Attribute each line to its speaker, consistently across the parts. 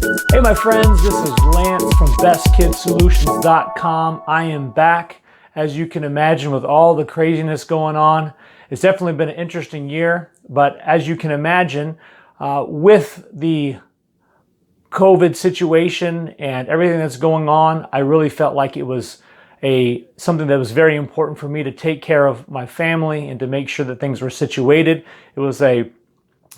Speaker 1: Hey my friends, this is Lance from BestKidSolutions.com. I am back, as you can imagine, with all the craziness going on. It's definitely been an interesting year, but as you can imagine, with the COVID situation and everything that's going on, I really felt like it was something that was very important for me to take care of my family and to make sure that things were situated. It was a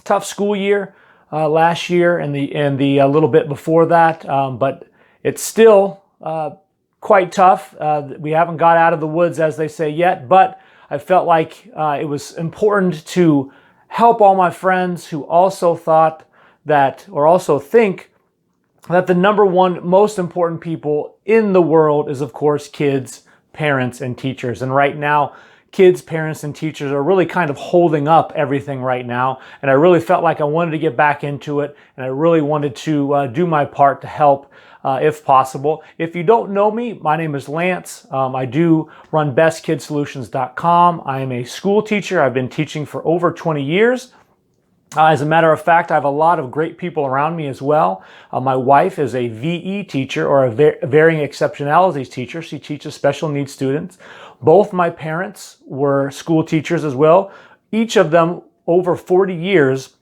Speaker 1: tough school year last year and the little bit before that, but it's still quite tough. We haven't got out of the woods, as they say, yet, but I felt like it was important to help all my friends who also thought that, or also think that the number one most important people in the world is, of course, kids, parents, and teachers. And right now, kids, parents, and teachers are really kind of holding up everything right now. And I really felt like I wanted to get back into it, and I really wanted to do my part to help if possible. If you don't know me, my name is Lance. I do run BestKidSolutions.com. I am a school teacher. I've been teaching for over 20 years. As a matter of fact, I have a lot of great people around me as well. My wife is a VE teacher, or a varying exceptionalities teacher. She teaches special needs students. Both my parents were school teachers as well, each of them over 40 years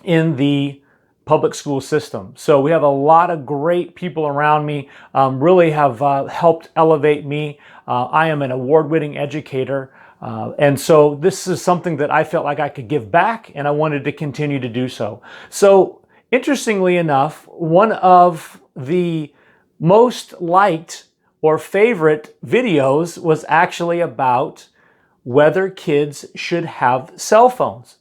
Speaker 1: in the public school system. So we have a lot of great people around me, really have helped elevate me. I am an award-winning educator. And so this is something that I felt like I could give back, and I wanted to continue to do so. So interestingly enough, one of the most liked or favorite videos was actually about whether kids should have cell phones.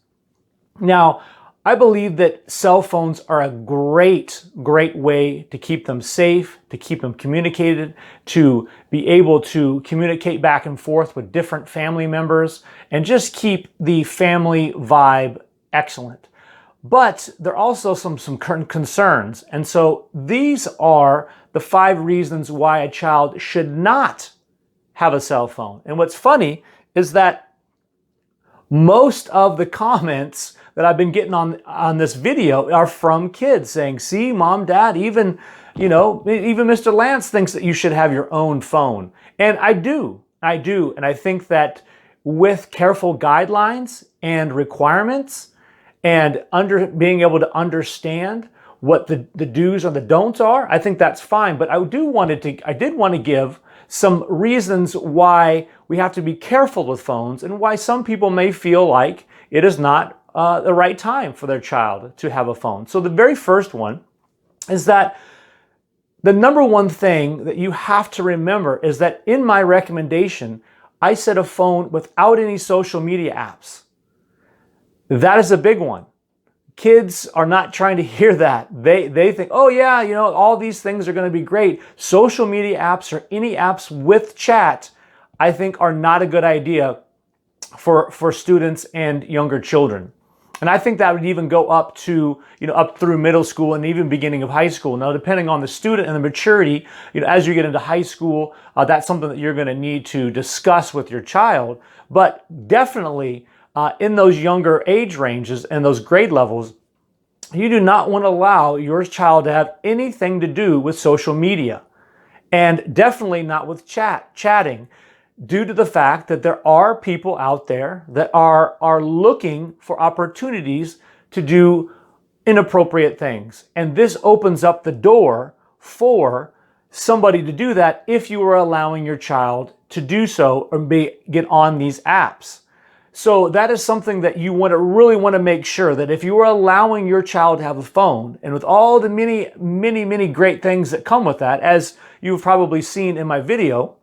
Speaker 1: Now, I believe that cell phones are a great way to keep them safe, to keep them communicated, to be able to communicate back and forth with different family members, and just keep the family vibe excellent. But there are also some concerns. And so these are the 5 reasons why a child should not have a cell phone. And what's funny is that most of the comments that I've been getting on this video are from kids saying, see, Mom, Dad, even Mr. Lance thinks that you should have your own phone. And I do. And I think that with careful guidelines and requirements and being able to understand what the do's and the don'ts are, I think that's fine. But I did want to give some reasons why we have to be careful with phones and why some people may feel like it is not the right time for their child to have a phone. So the very first one is that the number one thing that you have to remember is that in my recommendation, I said a phone without any social media apps. That is a big one. Kids are not trying to hear that. They think, oh yeah, all these things are going to be great. Social media apps or any apps with chat, I think are not a good idea for students and younger children. And I think that would even go up to, up through middle school and even beginning of high school. Now, depending on the student and the maturity, as you get into high school, that's something that you're going to need to discuss with your child. But definitely in those younger age ranges and those grade levels, you do not want to allow your child to have anything to do with social media, and definitely not with chatting. Due to the fact that there are people out there that are looking for opportunities to do inappropriate things. And this opens up the door for somebody to do that if you are allowing your child to do so or get on these apps. So that is something that you really want to make sure that if you are allowing your child to have a phone, and with all the many great things that come with that, as you've probably seen in my video,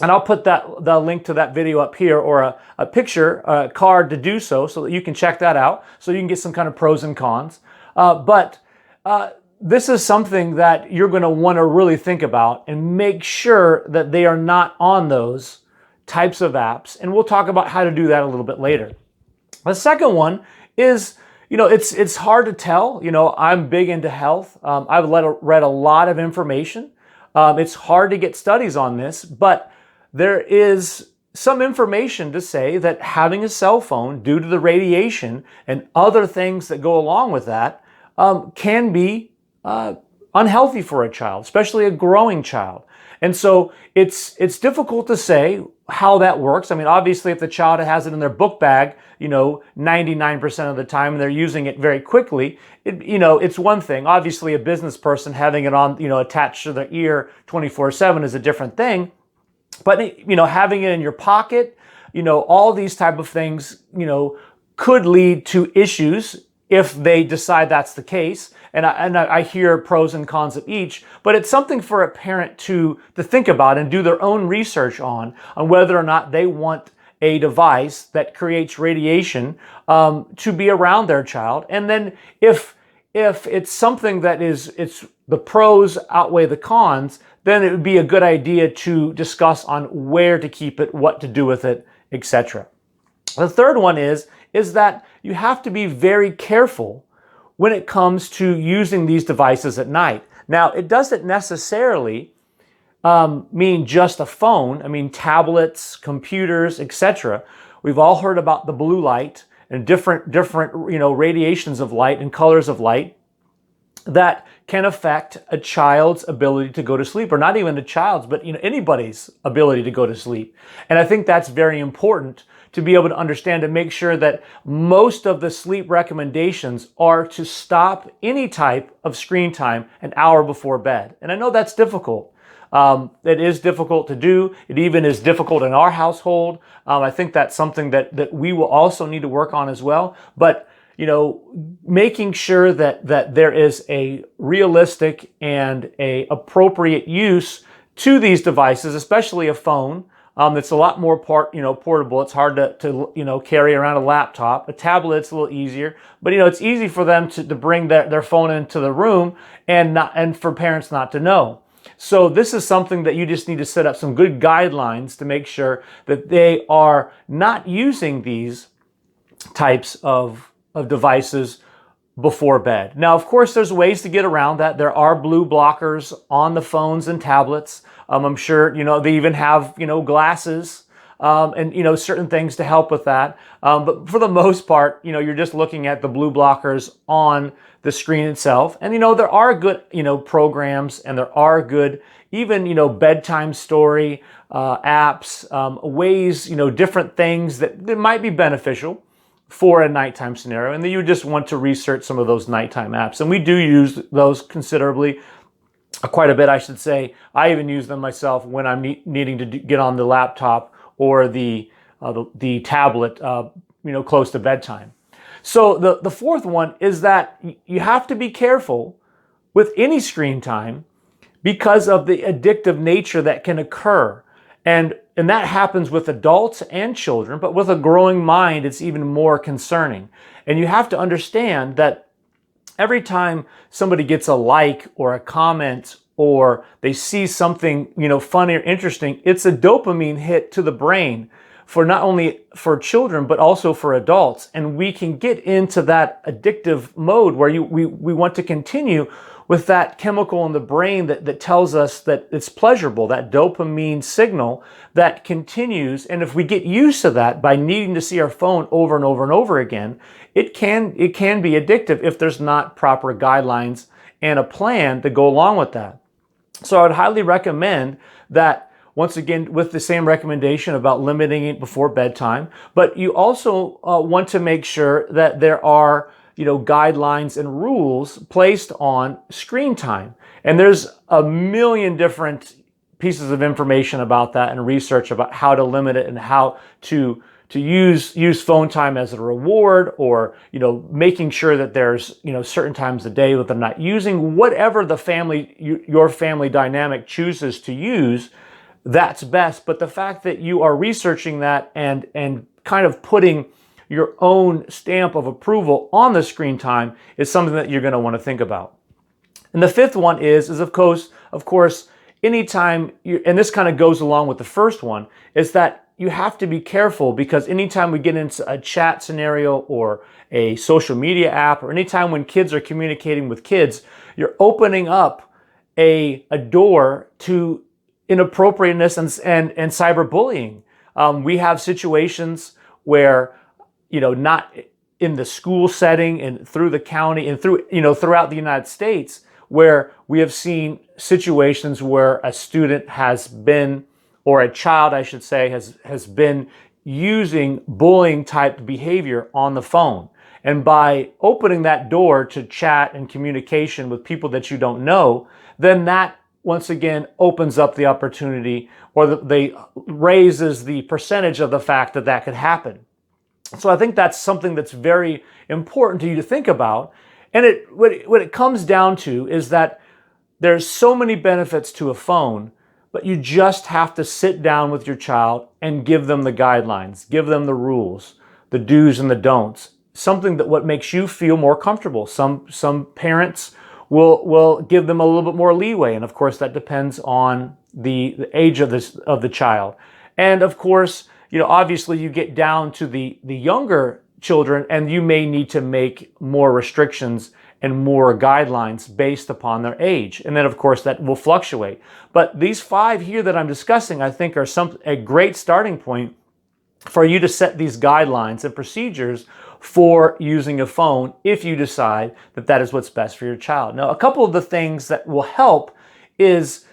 Speaker 1: and I'll put the link to that video up here, or a picture, a card to do so that you can check that out, so you can get some kind of pros and cons. But this is something that you're going to want to really think about and make sure that they are not on those types of apps. And we'll talk about how to do that a little bit later. The second one is, it's hard to tell. I'm big into health. I've read a lot of information. It's hard to get studies on this, but there is some information to say that having a cell phone, due to the radiation and other things that go along with that, can be unhealthy for a child, especially a growing child. And so it's difficult to say how that works. I mean, obviously, if the child has it in their book bag, 99% of the time, and they're using it very quickly, it's one thing. Obviously, a business person having it on, attached to their ear 24/7 is a different thing. But, having it in your pocket, all these type of things, could lead to issues if they decide that's the case. And I hear pros and cons of each, but it's something for a parent to think about and do their own research on whether or not they want a device that creates radiation to be around their child. And then if it's something that it's the pros outweigh the cons, then it would be a good idea to discuss on where to keep it, what to do with it, etc. The third one is that you have to be very careful when it comes to using these devices at night. Now, it doesn't necessarily mean just a phone. I mean, tablets, computers, etc. We've all heard about the blue light and different radiations of light and colors of light that can affect a child's ability to go to sleep, or not even a child's, but anybody's ability to go to sleep. And I think that's very important to be able to understand and make sure that most of the sleep recommendations are to stop any type of screen time an hour before bed. And I know that's difficult. It is difficult to do. It even is difficult in our household. I think that's something that we will also need to work on as well. But making sure that there is a realistic and a appropriate use to these devices, especially a phone. It's a lot more portable. It's hard to carry around a laptop. A tablet's a little easier, but it's easy for them to bring their phone into the room and for parents not to know. So this is something that you just need to set up some good guidelines to make sure that they are not using these types of devices before bed. Now, of course, there's ways to get around that. There are blue blockers on the phones and tablets. I'm sure, they even have, glasses, and, certain things to help with that. But for the most part, you're just looking at the blue blockers on the screen itself. And, there are good, programs, and there are good, even, bedtime story, apps, ways, different things that might be beneficial for a nighttime scenario. And then you just want to research some of those nighttime apps. And we do use those considerably, quite a bit, I should say. I even use them myself when I'm needing to get on the laptop or the tablet, close to bedtime. So the fourth one is that you have to be careful with any screen time because of the addictive nature that can occur. And that happens with adults and children, but with a growing mind, it's even more concerning. And you have to understand that every time somebody gets a like or a comment or they see something, funny or interesting, it's a dopamine hit to the brain for not only for children, but also for adults. And we can get into that addictive mode where we want to continue with that chemical in the brain that tells us that it's pleasurable, that dopamine signal that continues. And if we get used to that by needing to see our phone over and over and over again, it can be addictive if there's not proper guidelines and a plan to go along with that. So I would highly recommend that, once again, with the same recommendation about limiting it before bedtime, but you also want to make sure that there are guidelines and rules placed on screen time. And there's a million different pieces of information about that and research about how to limit it and how to use phone time as a reward, or making sure that there's certain times a day that they're not using. Whatever the your family dynamic chooses to use, that's best. But the fact that you are researching that and kind of putting your own stamp of approval on the screen time is something that you're going to want to think about. And the fifth one is of course, anytime and this kind of goes along with the first one, is that you have to be careful, because anytime we get into a chat scenario or a social media app, or anytime when kids are communicating with kids, you're opening up a door to inappropriateness and cyberbullying. We have situations where, not in the school setting and through the county and throughout the United States, where we have seen situations where a student has been, or a child, I should say, has been using bullying type behavior on the phone. And by opening that door to chat and communication with people that you don't know, then that once again opens up the opportunity, or they raises the percentage of the fact that that could happen. So I think that's something that's very important to you to think about. And what it comes down to is that there's so many benefits to a phone, but you just have to sit down with your child and give them the guidelines, give them the rules, the do's and the don'ts, something that what makes you feel more comfortable. Some parents will give them a little bit more leeway, and of course that depends on the age of the child. And of course, obviously you get down to the younger children, and you may need to make more restrictions and more guidelines based upon their age. And then of course that will fluctuate. But these 5 here that I'm discussing, I think are a great starting point for you to set these guidelines and procedures for using a phone if you decide that that is what's best for your child. Now, a couple of the things that will help is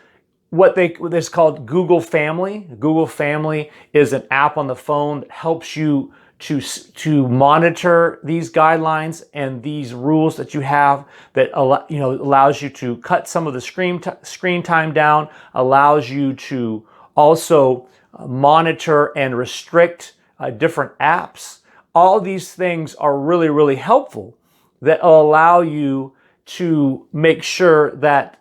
Speaker 1: what is called Google Family. Google Family is an app on the phone that helps you to monitor these guidelines and these rules that you have, that allows you to cut some of the screen time down, allows you to also monitor and restrict different apps. All these things are really, really helpful that will allow you to make sure that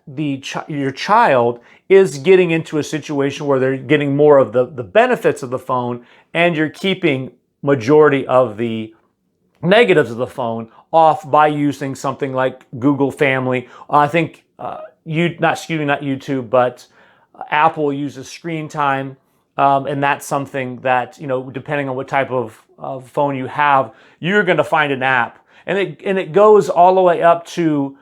Speaker 1: your child is getting into a situation where they're getting more of the benefits of the phone, and you're keeping majority of the negatives of the phone off by using something like Google Family. I think not YouTube, but Apple uses screen time. And that's something that, depending on what type of phone you have, you're going to find an app. And it goes all the way up to,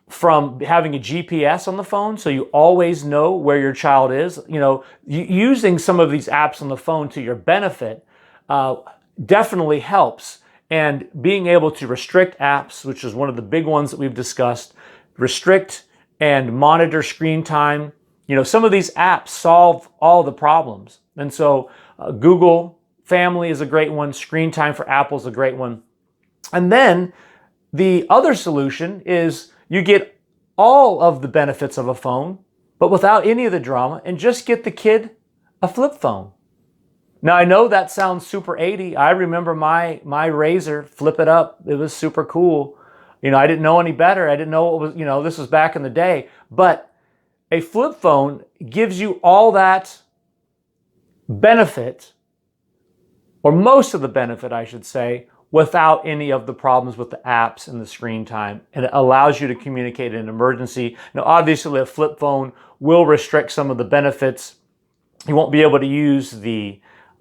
Speaker 1: from having a GPS on the phone, so you always know where your child is. Using some of these apps on the phone to your benefit definitely helps. And being able to restrict apps, which is one of the big ones that we've discussed, restrict and monitor screen time. Some of these apps solve all the problems. And so Google Family is a great one. Screen time for Apple is a great one. And then the other solution is you get all of the benefits of a phone, but without any of the drama, and just get the kid a flip phone. Now, I know that sounds super 80. I remember my Razr, flip it up. It was super cool. I didn't know any better. I didn't know what was, this was back in the day. But a flip phone gives you all that benefit, or most of the benefit, I should say, without any of the problems with the apps and the screen time. And it allows you to communicate in an emergency. Now, obviously, a flip phone will restrict some of the benefits. You won't be able to use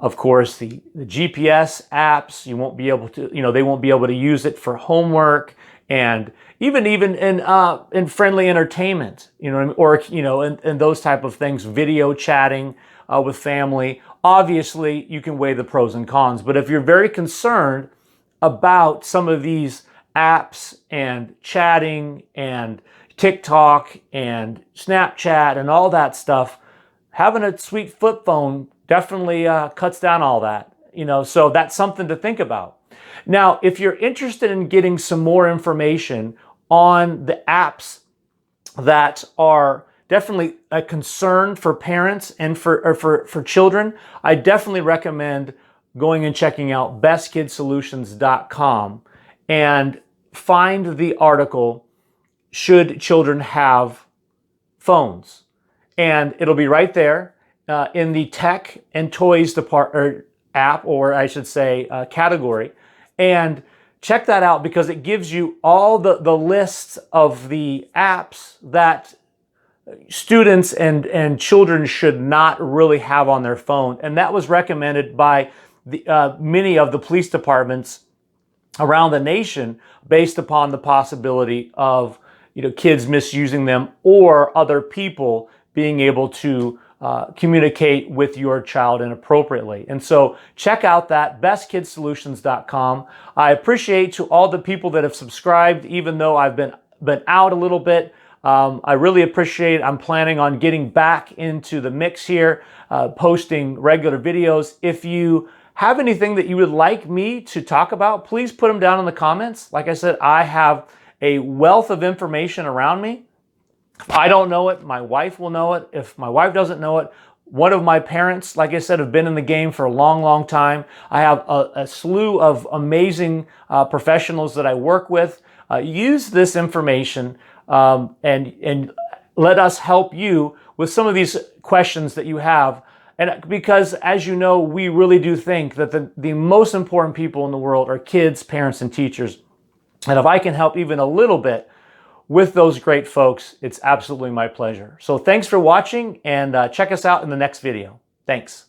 Speaker 1: of course, the GPS apps. You won't be able to, they won't be able to use it for homework, and even in friendly entertainment, or and those type of things, video chatting with family. Obviously, you can weigh the pros and cons, but if you're very concerned about some of these apps and chatting and TikTok and Snapchat and all that stuff, having a sweet flip phone definitely cuts down all that. So that's something to think about. Now, if you're interested in getting some more information on the apps that are definitely a concern for parents and for children, I definitely recommend going and checking out bestkidsolutions.com and find the article, Should Children Have Phones? And it'll be right there in the tech and toys app, or I should say category. And check that out, because it gives you all the lists of the apps that students and children should not really have on their phone. And that was recommended by many of the police departments around the nation, based upon the possibility of kids misusing them, or other people being able to communicate with your child inappropriately. And so check out that, bestkidsolutions.com. I appreciate to all the people that have subscribed, even though I've been been out a little bit. I really appreciate it. I'm planning on getting back into the mix here, posting regular videos. If you have anything that you would like me to talk about, please put them down in the comments. Like I said, I have a wealth of information around me. If I don't know it, my wife will know it. If my wife doesn't know it, one of my parents, like I said, have been in the game for a long, long time. I have a slew of amazing professionals that I work with. Use this information and let us help you with some of these questions that you have. And because, as you know, we really do think that the most important people in the world are kids, parents, and teachers. And if I can help even a little bit with those great folks, it's absolutely my pleasure. So thanks for watching, and check us out in the next video. Thanks.